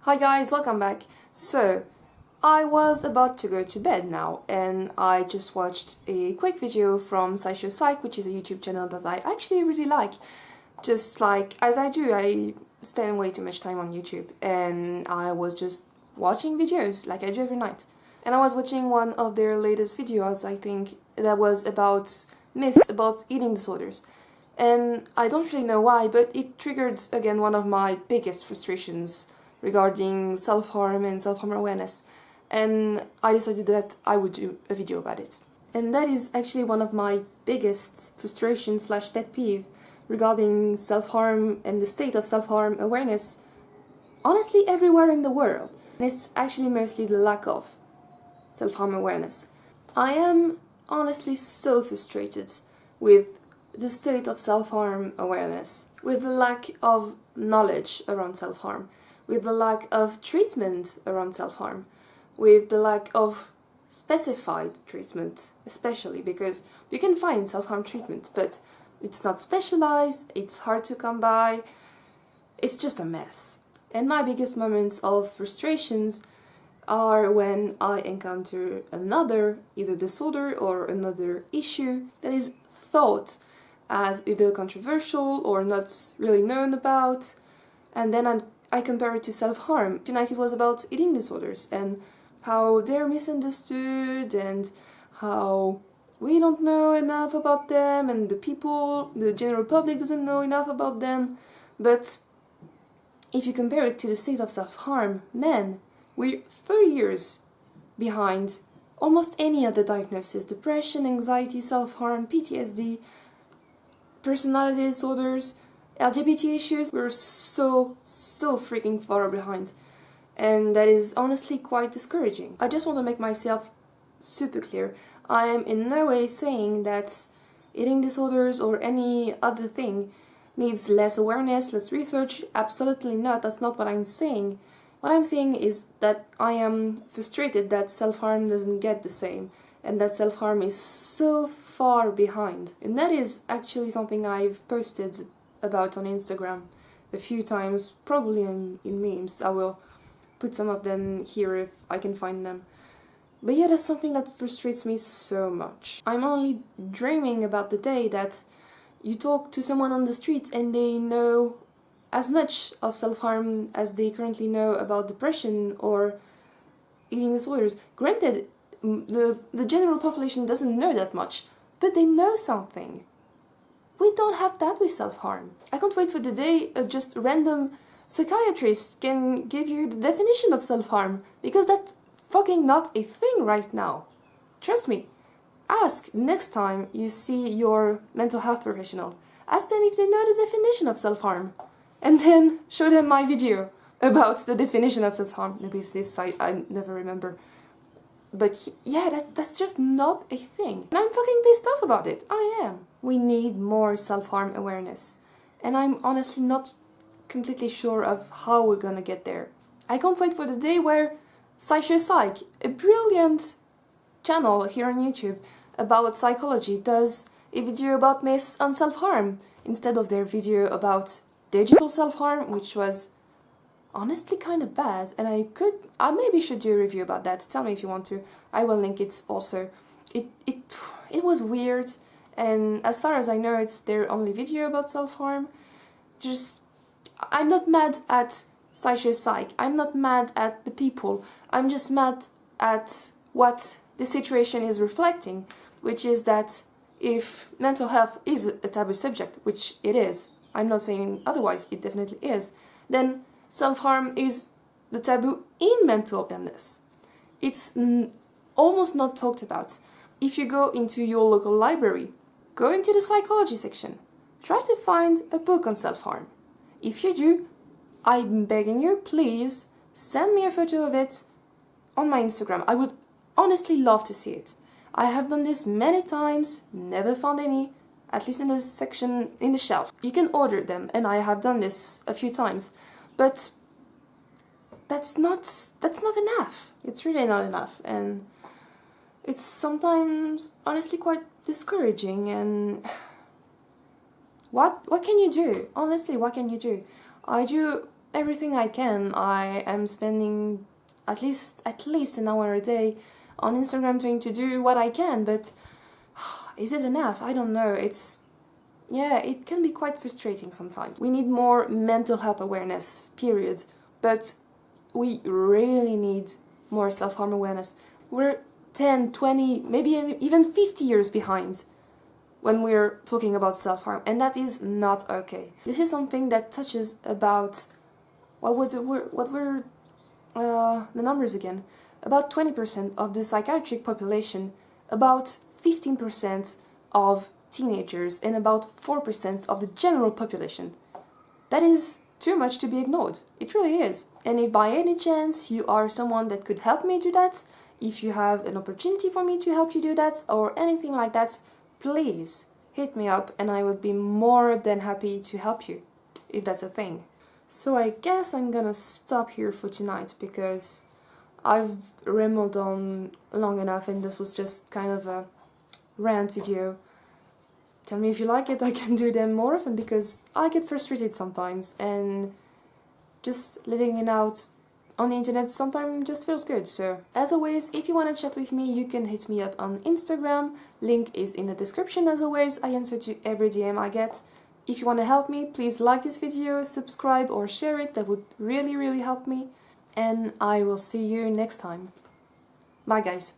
Hi guys, welcome back. So, I was about to go to bed now and I just watched a quick video from Psych, which is a YouTube channel that I actually really like. Just like, as I do, I spend way too much time on YouTube and I was just watching videos like I do every night. And I was watching one of their latest videos, I think, that was about myths about eating disorders. And I don't really know why, but it triggered again one of my biggest frustrations regarding self-harm and self-harm awareness, and I decided that I would do a video about it. And that is actually one of my biggest frustrations / pet peeve regarding self-harm and the state of self-harm awareness, honestly everywhere in the world. And it's actually mostly the lack of self-harm awareness. I am honestly so frustrated with the state of self-harm awareness, with the lack of knowledge around self-harm, with the lack of treatment around self-harm, with the lack of specified treatment, especially because you can find self-harm treatment, but it's not specialized, it's hard to come by, it's just a mess. And my biggest moments of frustrations are when I encounter another either disorder or another issue that is thought as either controversial or not really known about, and then I compare it to self-harm. Tonight it was about eating disorders and how they're misunderstood and how we don't know enough about them and the general public doesn't know enough about them. But if you compare it to the state of self-harm, man, we're 30 years behind almost any other diagnosis: depression, anxiety, self-harm, PTSD, personality disorders, LGBT issues. We're so freaking far behind, and that is honestly quite discouraging. I just want to make myself super clear. I am in no way saying that eating disorders or any other thing needs less awareness, less research. Absolutely not. That's not what I'm saying. What I'm saying is that I am frustrated that self-harm doesn't get the same, and that self-harm is so far behind. And that is actually something I've posted about on Instagram a few times, probably in memes. I will put some of them here if I can find them. But yeah, that's something that frustrates me so much. I'm only dreaming about the day that you talk to someone on the street and they know as much of self-harm as they currently know about depression or eating disorders. Granted, the general population doesn't know that much, but they know something. We don't have that with self-harm. I can't wait for the day a just random psychiatrist can give you the definition of self-harm, because that's fucking not a thing right now. Trust me. Ask next time you see your mental health professional. Ask them if they know the definition of self-harm. And then show them my video about the definition of self-harm. Maybe it's this site, I never remember. But yeah, that's just not a thing. And I'm fucking pissed off about it. I am. We need more self-harm awareness. And I'm honestly not completely sure of how we're gonna get there. I can't wait for the day where Psych, a brilliant channel here on YouTube about psychology, does a video about myths on self-harm instead of their video about digital self-harm, which was honestly kind of bad, and I maybe should do a review about that. Tell me if you want to. I will link it also. It was weird, and as far as I know, it's their only video about self-harm. I'm not mad at Psych. I'm not mad at the people. I'm just mad at what the situation is reflecting, which is that if mental health is a taboo subject, which it is, I'm not saying otherwise, it definitely is, then self-harm is the taboo in mental illness. It's almost not talked about. If you go into your local library, go into the psychology section, try to find a book on self-harm. If you do, I'm begging you, please send me a photo of it on my Instagram. I would honestly love to see it. I have done this many times, never found any, at least in the section in the shelf. You can order them, and I have done this a few times, but that's not enough. It's really not enough, and it's sometimes honestly quite discouraging. And what can you do? Honestly, what can you do? I do everything I can. I am spending at least an hour a day on Instagram trying to do what I can, but is it enough? I don't know. Yeah, it can be quite frustrating sometimes. We need more mental health awareness, period. But we really need more self-harm awareness. We're 10, 20, maybe even 50 years behind when we're talking about self-harm, and that is not okay. This is something that touches about, what were the numbers again? About 20% of the psychiatric population, about 15% of teenagers, and about 4% of the general population. That is too much to be ignored. It really is. And if by any chance you are someone that could help me do that, if you have an opportunity for me to help you do that, or anything like that, please hit me up and I would be more than happy to help you, if that's a thing. So I guess I'm gonna stop here for tonight because I've rambled on long enough and this was just kind of a rant video. Tell me if you like it, I can do them more often because I get frustrated sometimes and just letting it out on the internet sometimes just feels good. So as always, if you want to chat with me, you can hit me up on Instagram. Link is in the description. As always, I answer to every DM I get. If you want to help me, please like this video, subscribe or share it. That would really help me. And I will see you next time. Bye guys.